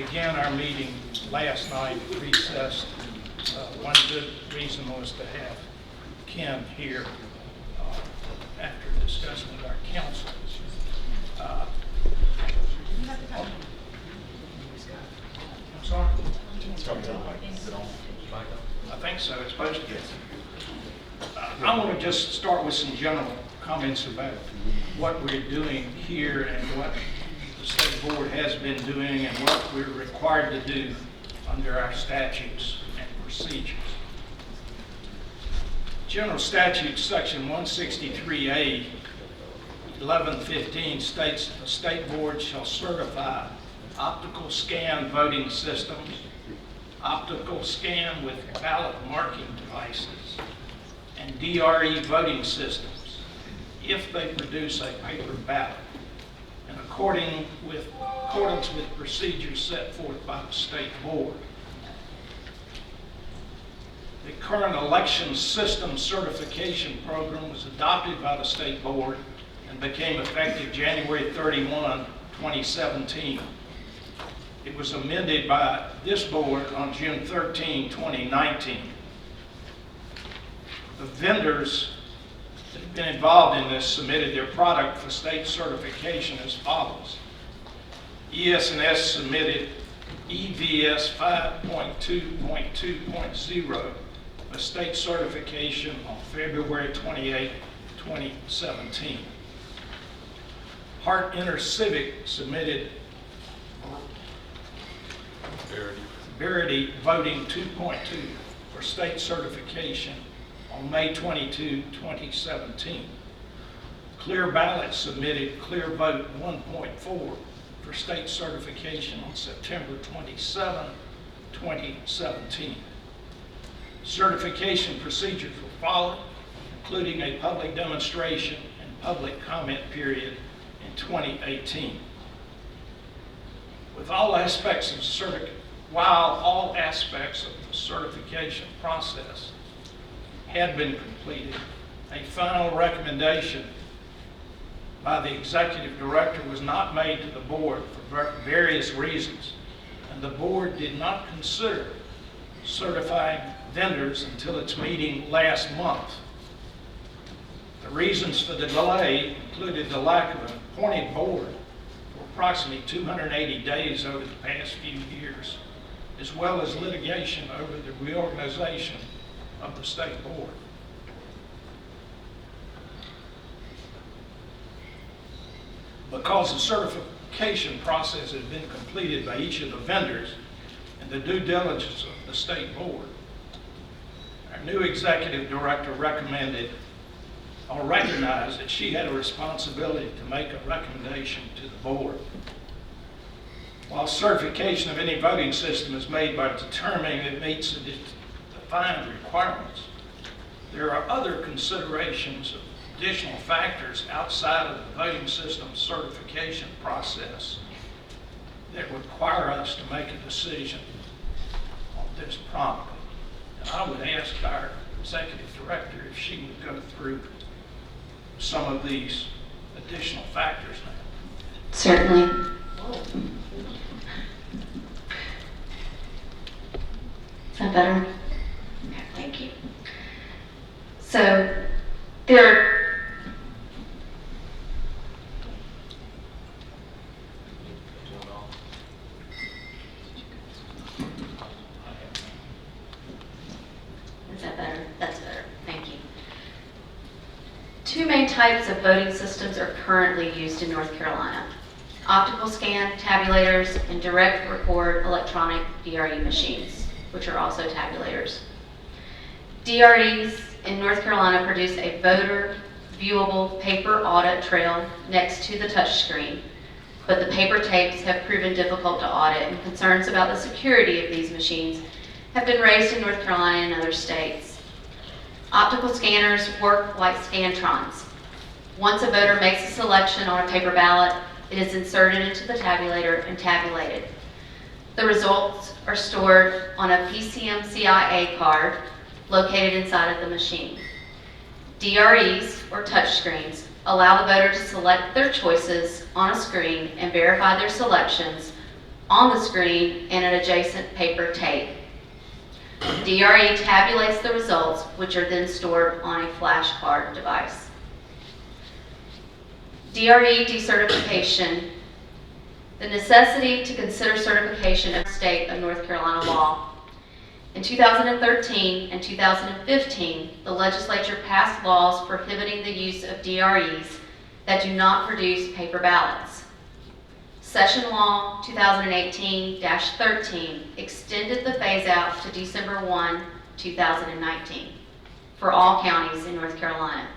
began our meeting last night, recessed. One good reason was to have Ken here after discussing with our council. I'm sorry? I think so. It's supposed to get. I want to just start with some general comments about what we're doing here and what the state board has been doing and what we're required to do under our statutes and procedures. General Statute Section 163A 1115 states that the state board shall certify optical scan voting systems, optical scan with ballot marking devices, and DRE voting systems if they produce a paper ballot in accordance with procedures set forth by the state board. The current election system certification program was adopted by the state board and became effective January 31, 2017. It was amended by this board on June 13, 2019. The vendors that have been involved in this submitted their product for state certification as follows. ES&S submitted EVS 5.2.2.0 for state certification on February 28, 2017. Hart InterCivic submitted Verity Voting 2.2 for state certification on May 22, 2017. Clear Ballot submitted Clear Vote 1.4 for state certification on September 27, 2017. Certification procedures were followed, including a public demonstration and public comment period in 2018. While all aspects of the certification process had been completed, a final recommendation by the executive director was not made to the board for various reasons, and the board did not consider certifying vendors until its meeting last month. The reasons for the delay included the lack of an appointed board for approximately 280 days over the past few years, as well as litigation over the reorganization of the state board. Because the certification process had been completed by each of the vendors and the due diligence of the state board, our new executive director recommended or recognized that she had a responsibility to make a recommendation to the board. While certification of any voting system is made by determining it meets the defined requirements, there are other considerations of additional factors outside of the voting system certification process that require us to make a decision on this promptly. And I would ask our executive director if she would go through some of these additional factors now. Certainly. Is that better? Okay, thank you. So there Is that better? That's better. Thank you. Two main types of voting systems are currently used in North Carolina: optical scan tabulators and direct record electronic DRE machines, which are also tabulators. DREs in North Carolina produce a voter viewable paper audit trail next to the touchscreen, but the paper tapes have proven difficult to audit, and concerns about the security of these machines have been raised in North Carolina and other states. Optical scanners work like scantrons. Once a voter makes a selection on a paper ballot, it is inserted into the tabulator and tabulated. The results are stored on a PCMCIA card located inside of the machine. DREs, or touchscreens, allow the voter to select their choices on a screen and verify their selections on the screen and an adjacent paper tape. DRE tabulates the results, which are then stored on a flashcard device. DRE decertification. The necessity to consider certification of the state of North Carolina law. In 2013 and 2015, the legislature passed laws prohibiting the use of DREs that do not produce paper ballots. Session Law 2018-13 extended the phase-out to December 1, 2019 for all counties in North Carolina.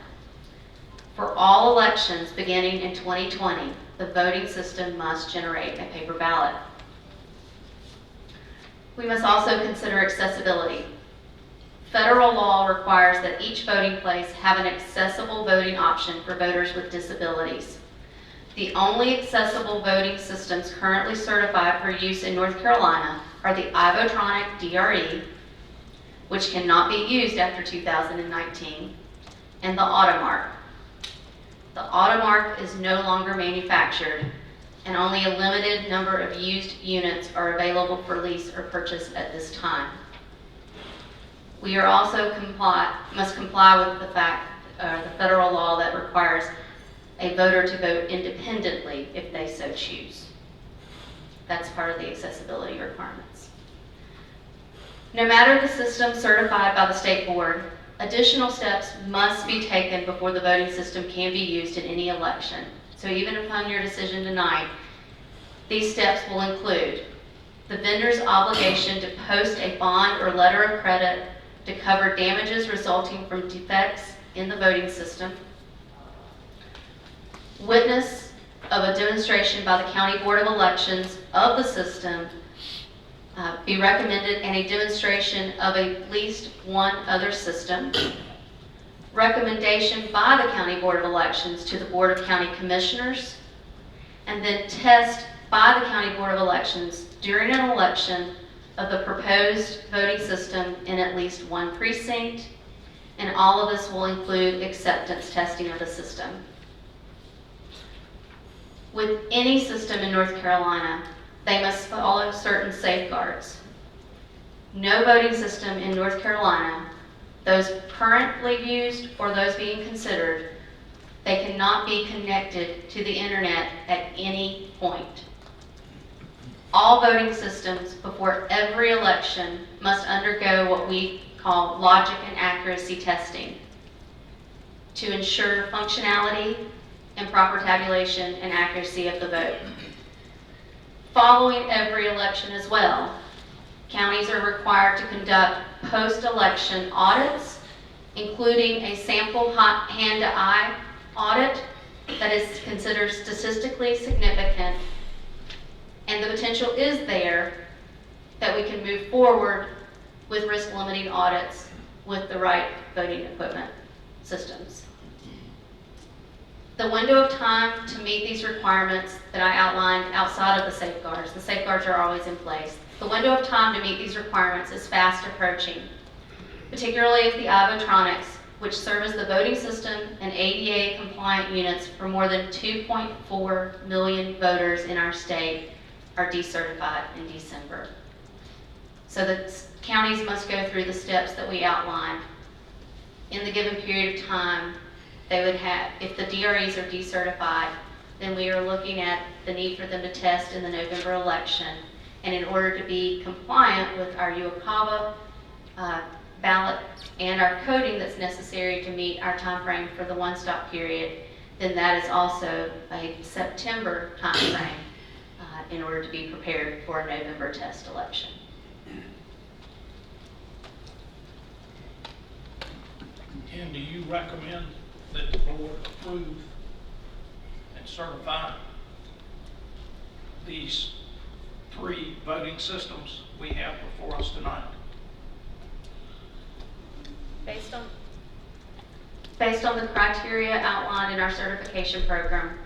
For all elections beginning in 2020, the voting system must generate a paper ballot. We must also consider accessibility. Federal law requires that each voting place have an accessible voting option for voters with disabilities. The only accessible voting systems currently certified for use in North Carolina are the Ivotronic DRE, which cannot be used after 2019, and the AutoMark. The AutoMark is no longer manufactured, and only a limited number of used units are available for lease or purchase at this time. We are also must comply with the federal law that requires a voter to vote independently if they so choose. That's part of the accessibility requirements. No matter the system certified by the state board, additional steps must be taken before the voting system can be used in any election. So even upon your decision tonight, these steps will include the vendor's obligation to post a bond or letter of credit to cover damages resulting from defects in the voting system, witness of a demonstration by the County Board of Elections of the system be recommended, and a demonstration of at least one other system, recommendation by the County Board of Elections to the Board of County Commissioners, and then test by the County Board of Elections during an election of the proposed voting system in at least one precinct, and all of this will include acceptance testing of the system. With any system in North Carolina, they must follow certain safeguards. No voting system in North Carolina, those currently used or those being considered, they cannot be connected to the internet at any point. All voting systems before every election must undergo what we call logic and accuracy testing to ensure functionality and proper tabulation and accuracy of the vote. Following every election as well, counties are required to conduct post-election audits, including a sample hand-to-eye audit that is considered statistically significant, and the potential is there that we can move forward with risk-limiting audits with the right voting equipment systems. The window of time to meet these requirements that I outlined outside of the safeguards are always in place. The window of time to meet these requirements is fast approaching, particularly if the Ivotronics, which serve as the voting system and ADA compliant units for more than 2.4 million voters in our state, are decertified in December. So the counties must go through the steps that we outlined. In the given period of time, they would have, if the DREs are decertified, then we are looking at the need for them to test in the November election. And in order to be compliant with our UOCAVA ballot and our coding that's necessary to meet our time frame for the one-stop period, then that is also a September time frame in order to be prepared for a November test election. And do you recommend that the board approve and certify these 3 voting systems we have before us tonight? Based on the criteria outlined in our certification program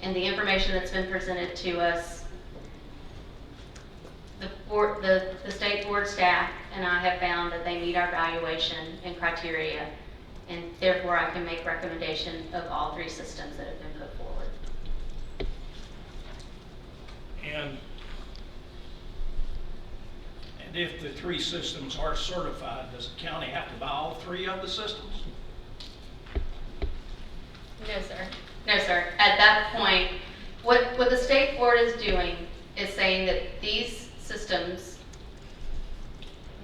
and the information that's been presented to us, the state board staff and I have found that they meet our evaluation and criteria, and therefore I can make recommendation of all 3 systems that have been put forward. And And if the 3 systems are certified, does the county have to buy all 3 of the systems? No, sir. No, sir. At that point, what the state board is doing is saying that these systems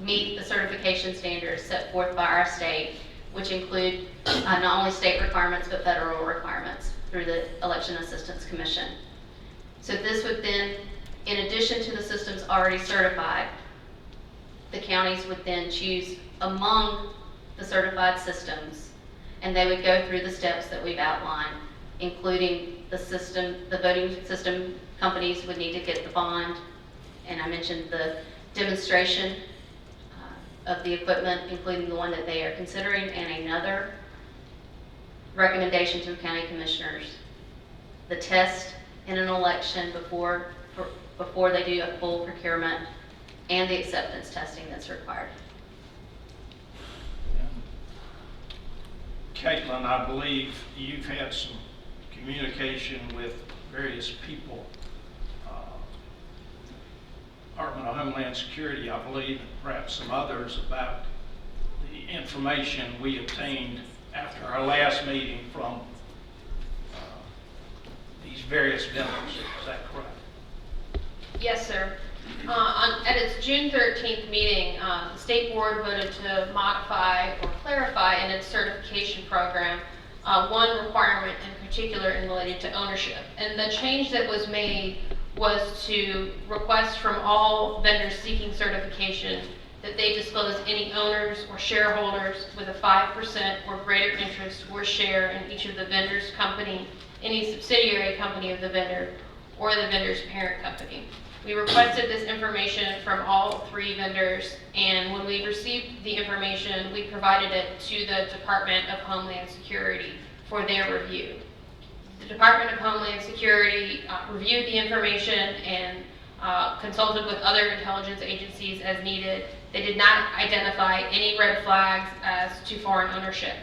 meet the certification standards set forth by our state, which include not only state requirements, but federal requirements through the Election Assistance Commission. So this would then, in addition to the systems already certified, the counties would then choose among the certified systems, and they would go through the steps that we've outlined, including the voting system companies would need to get the bond, and I mentioned the demonstration of the equipment, including the one that they are considering, and another recommendation to the county commissioners. The test in an election before they do a full procurement, and the acceptance testing that's required. Caitlin, I believe you've had some communication with various people, Department of Homeland Security, I believe, and perhaps some others, about the information we obtained after our last meeting from these various vendors. Is that correct? Yes, sir. At its June 13th meeting, the state board voted to modify or clarify in its certification program one requirement in particular and related to ownership. And the change that was made was to request from all vendors seeking certification that they disclose any owners or shareholders with a 5% or greater interest or share in each of the vendor's company, any subsidiary company of the vendor, or the vendor's parent company. We requested this information from all 3 vendors, and when we received the information, we provided it to the Department of Homeland Security for their review. The Department of Homeland Security reviewed the information and consulted with other intelligence agencies as needed. They did not identify any red flags as to foreign ownership.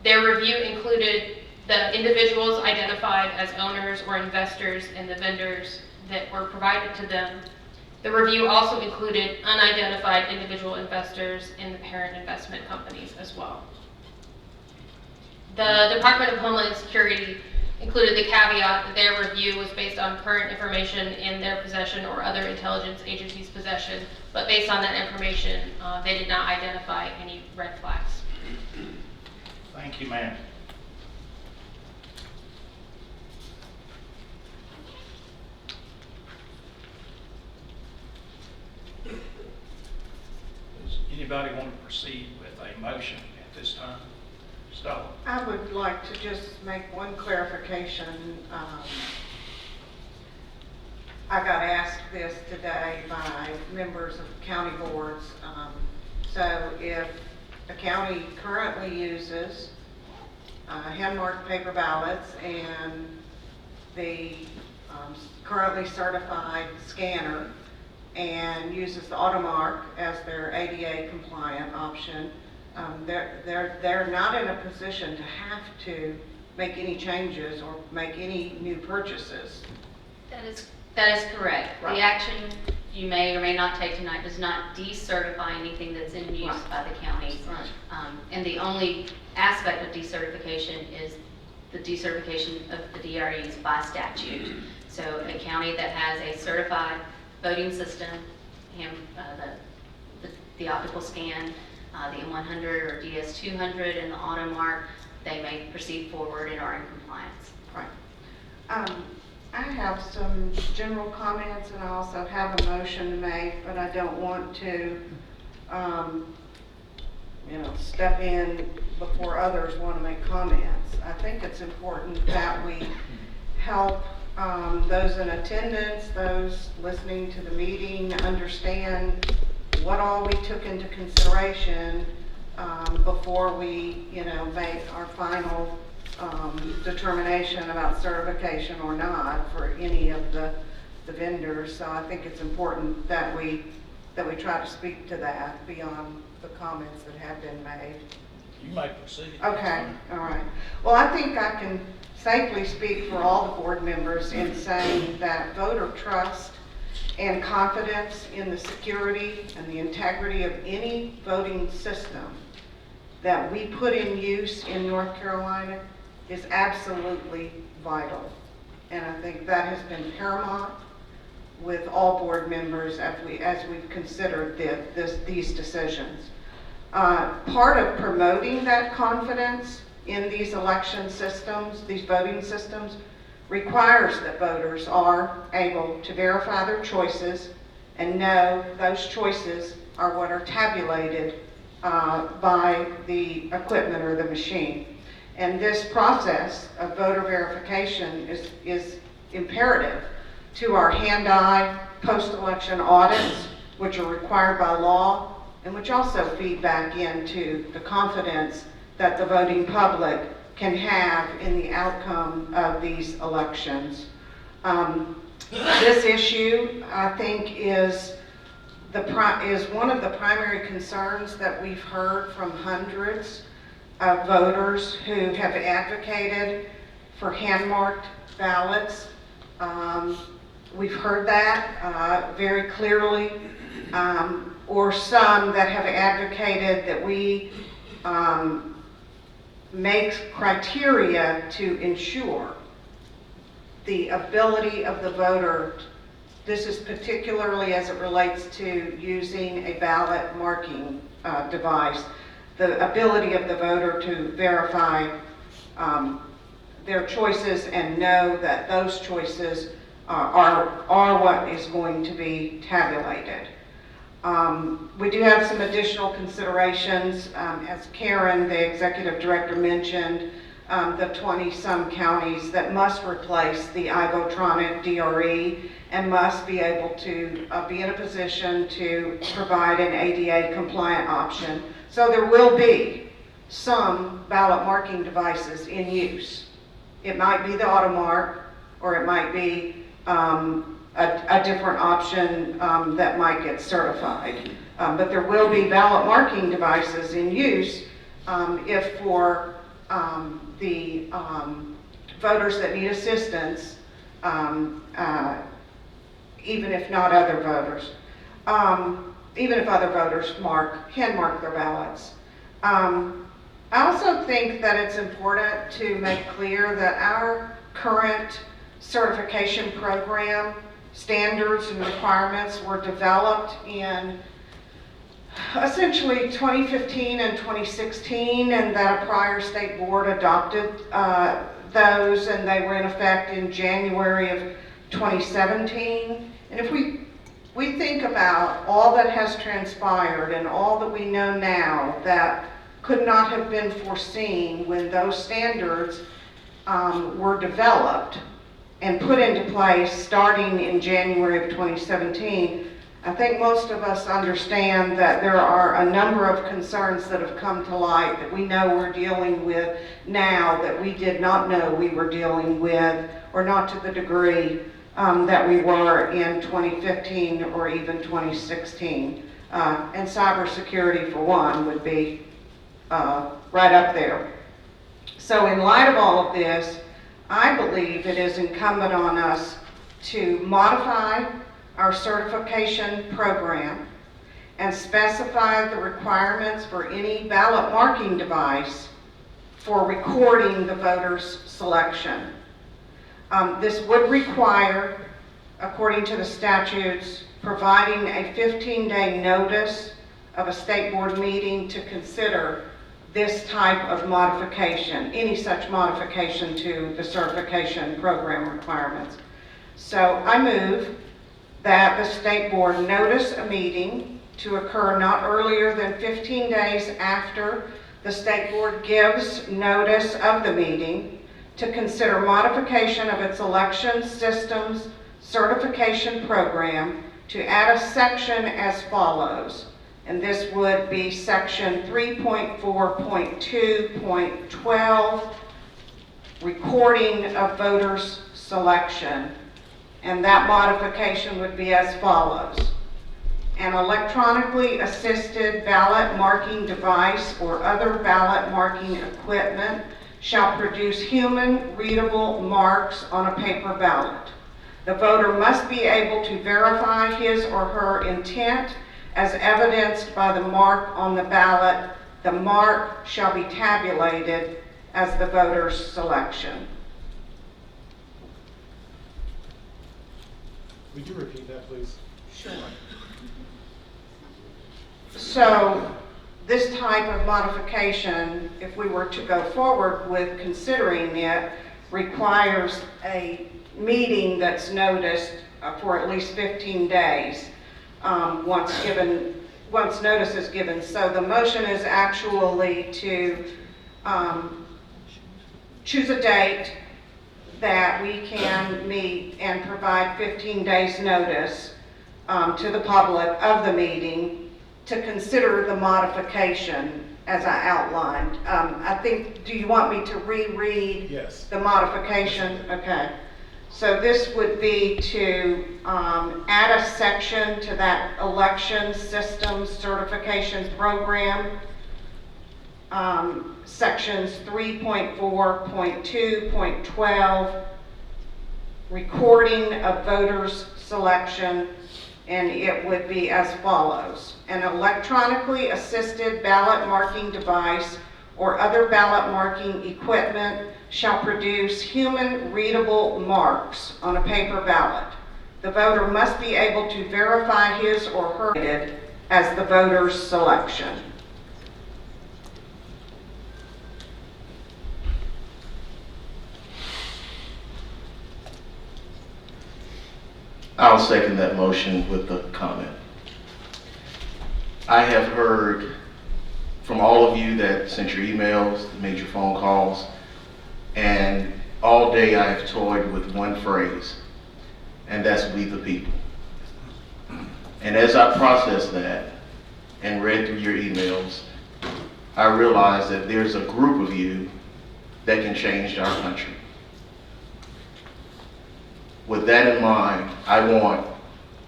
Their review included the individuals identified as owners or investors in the vendors that were provided to them. The review also included unidentified individual investors in the parent investment companies as well. The Department of Homeland Security included the caveat that their review was based on current information in their possession or other intelligence agencies' possession, but based on that information, they did not identify any red flags. Thank you, ma'am. Does anybody want to proceed with a motion at this time? Stella? I would like to just make one clarification. I got asked this today by members of county boards. So if a county currently uses hand-marked paper ballots and the currently certified scanner and uses the AutoMark as their ADA compliant option, they're not in a position to have to make any changes or make any new purchases. That is correct. Right. The action you may or may not take tonight does not decertify anything that's in use Right. by the county. Right. And the only aspect of decertification is the decertification of the DREs by statute. So a county that has a certified voting system, and the optical scan, the M100 or DS200 and the AutoMark, they may proceed forward and are in compliance. Right. I have some general comments and I also have a motion to make, but I don't want to, step in before others want to make comments. I think it's important that we help those in attendance, those listening to the meeting, understand what all we took into consideration before we, make our final determination about certification or not for any of the vendors. So I think it's important that we try to speak to that beyond the comments that have been made. You may proceed. Okay, all right. Well, I think I can safely speak for all the board members in saying that voter trust and confidence in the security and the integrity of any voting system that we put in use in North Carolina is absolutely vital. And I think that has been paramount with all board members as we've considered these decisions. Part of promoting that confidence in these election systems, these voting systems, requires that voters are able to verify their choices and know those choices are what are tabulated by the equipment or the machine. And this process of voter verification is imperative to our hand-eye post-election audits, which are required by law, and which also feed back into the confidence that the voting public can have in the outcome of these elections. This issue, I think, is one of the primary concerns that we've heard from hundreds of voters who have advocated for hand-marked ballots. We've heard that very clearly, or some that have advocated that we make criteria to ensure the ability of the voter. This is particularly as it relates to using a ballot marking device, the ability of the voter to verify their choices and know that those choices are what is going to be tabulated. We do have some additional considerations. As Karen, the executive director, mentioned, the 20-some counties that must replace the iVotronic DRE and must be able to be in a position to provide an ADA compliant option. So there will be some ballot marking devices in use. It might be the AutoMark, or it might be a different option that might get certified. But there will be ballot marking devices in use if for the voters that need assistance, even if not other voters, even if other voters hand mark their ballots. I also think that it's important to make clear that our current certification program standards and requirements were developed in essentially 2015 and 2016, and that a prior state board adopted those, and they were in effect in January of 2017. And if we think about all that has transpired and all that we know now that could not have been foreseen when those standards were developed and put into place starting in January of 2017, I think most of us understand that there are a number of concerns that have come to light that we know we're dealing with now that we did not know we were dealing with, or not to the degree that we were in 2015 or even 2016. And cybersecurity, for one, would be right up there. So in light of all of this, I believe it is incumbent on us to modify our certification program and specify the requirements for any ballot marking device for recording the voter's selection. This would require, according to the statutes, providing a 15-day notice of a state board meeting to consider this type of modification, any such modification to the certification program requirements. So I move that the state board notice a meeting to occur not earlier than 15 days after the state board gives notice of the meeting to consider modification of its election systems certification program to add a section as follows. And this would be section 3.4.2.12, recording of voters' selection. And that modification would be as follows. An electronically assisted ballot marking device or other ballot marking equipment shall produce human readable marks on a paper ballot. The voter must be able to verify his or her intent as evidenced by the mark on the ballot. The mark shall be tabulated as the voter's selection. Would you repeat that, please? Sure. So this type of modification, if we were to go forward with considering it, requires a meeting that's noticed for at least 15 days once notice is given. So the motion is actually to choose a date that we can meet and provide 15 days notice to the public of the meeting to consider the modification as I outlined. I think, do you want me to reread Yes. the modification? Okay. So this would be to add a section to that election system certification program. Sections 3.4.2.12, recording of voters' selection, and it would be as follows. An electronically assisted ballot marking device or other ballot marking equipment shall produce human readable marks on a paper ballot. The voter must be able to verify his or her as the voter's selection. I'll second that motion with the comment. I have heard from all of you that sent your emails, made your phone calls, and all day I have toyed with one phrase, and that's "we the people." And as I processed that and read through your emails, I realized that there's a group of you that can change our country. With that in mind, I want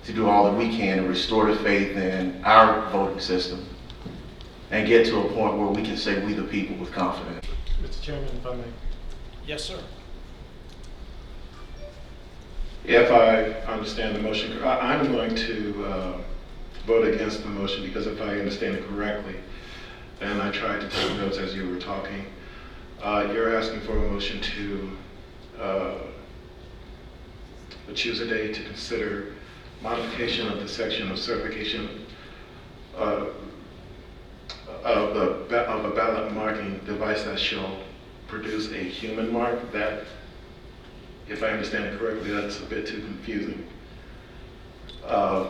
to do all that we can to restore the faith in our voting system and get to a point where we can say "we the people" with confidence. Mr. Chairman, if I may. Yes, sir. If I understand the motion, I'm going to vote against the motion because if I understand it correctly, and I tried to take notes as you were talking, you're asking for a motion to choose a day to consider modification of the section of certification of a ballot marking device that shall produce a human mark. That, if I understand it correctly, that's a bit too confusing. A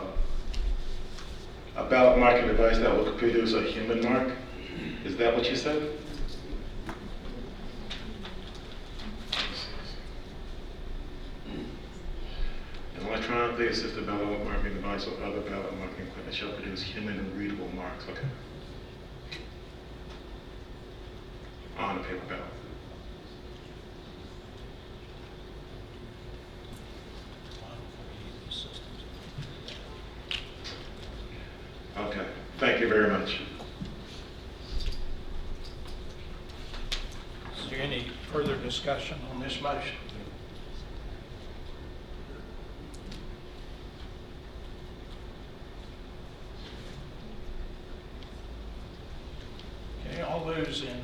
ballot marking device that will produce a human mark? Is that what you said? An electronically assisted ballot marking device or other ballot marking equipment shall produce human and readable marks. Okay. On a paper ballot. Okay. Thank you very much. Is there any further discussion on this motion? Okay, all those in,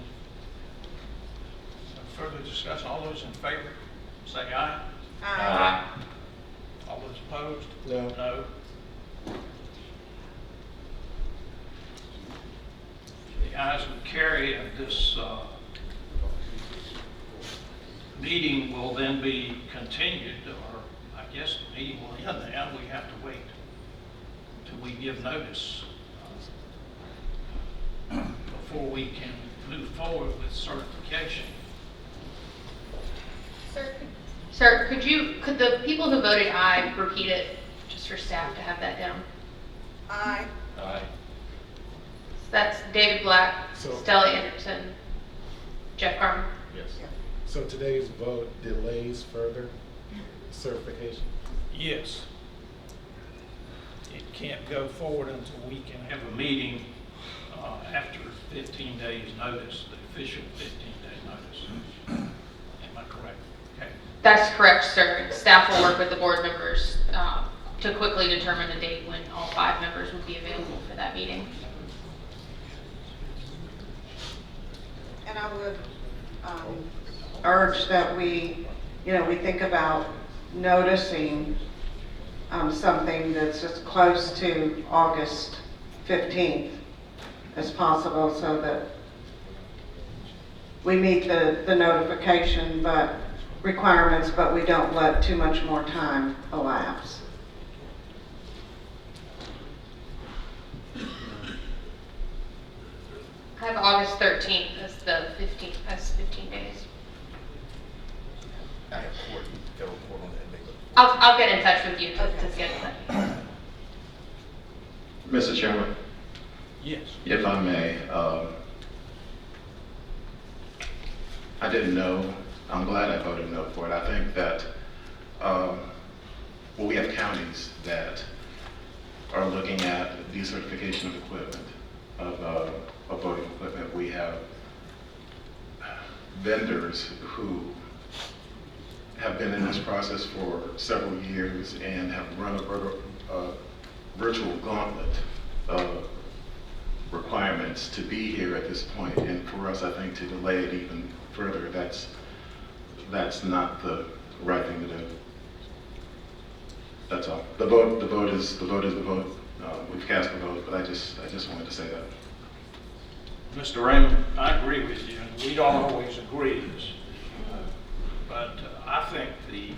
further discussion, all those in favor, say aye. Aye. All those opposed? No. No. The ayes will carry, and this meeting will then be continued, or I guess the meeting will end now. We have to wait till we give notice before we can move forward with certification. Sir, could the people who voted aye repeat it, just for staff to have that down? Aye. Aye. That's David Black, So- Stella Anderson, Jeff Carmen. Yes. So today's vote delays further certification? Yes. It can't go forward until we can have a meeting after 15 days notice, the official 15-day notice. Am I correct? Okay. That's correct, sir. Staff will work with the board members to quickly determine a date when all 5 members would be available for that meeting. And I would urge that we think about noticing something that's just close to August 15th as possible, so that we meet the notification requirements, but we don't let too much more time elapse. I have August 13th as the 15th, as 15 days. I have court, federal court on that day. I'll get in touch with you to schedule it. Mr. Chairman, Yes. if I may, I didn't know. I'm glad I voted no for it. I think that, we have counties that are looking at decertification of equipment, of voting equipment. We have vendors who have been in this process for several years and have run a virtual gauntlet of requirements to be here at this point. And for us, I think, to delay it even further, that's not the right thing to do. That's all. The vote is the vote. We've cast the vote, but I just wanted to say that. Mr. Raymond, I agree with you, and we don't always agree, but I think the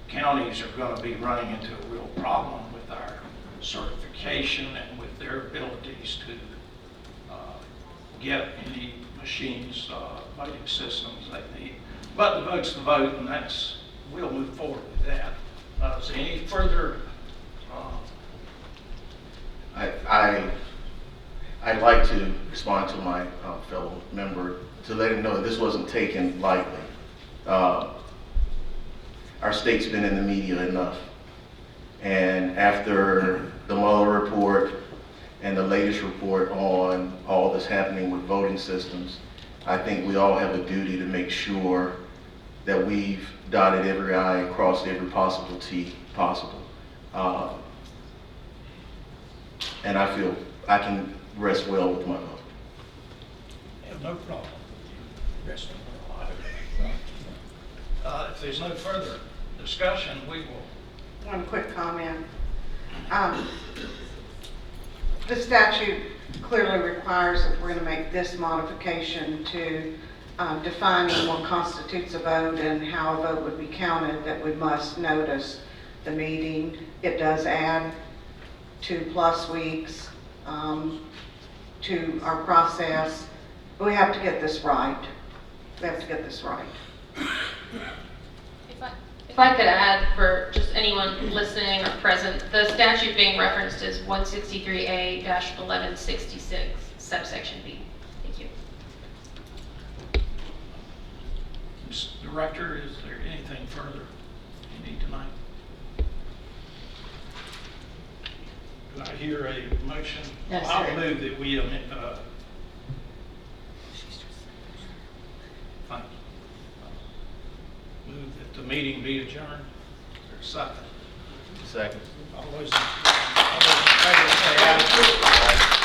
counties are going to be running into a real problem with our certification and with their abilities to get any machines, voting systems they need. But the vote's the vote, and we'll move forward with that. Is there any further? I'd like to respond to my fellow member to let him know that this wasn't taken lightly. Our state's been in the media enough. And after the Mueller report and the latest report on all that's happening with voting systems, I think we all have a duty to make sure that we've dotted every I and crossed every possible T possible. And I feel I can rest well with my vote. Have no problem. Rest if there's no further discussion, we will. One quick comment. The statute clearly requires, if we're going to make this modification to defining what constitutes a vote and how a vote would be counted, that we must notice the meeting. It does add 2+ weeks to our process, but we have to get this right. We have to get this right. If I could add for just anyone listening or present, the statute being referenced is 163A-1166, subsection B. Thank you. Mr. Director, is there anything further you need tonight? Do I hear a motion? No, sir. I'll move that we move that the meeting be adjourned. Or second. Second. All those in favor say aye.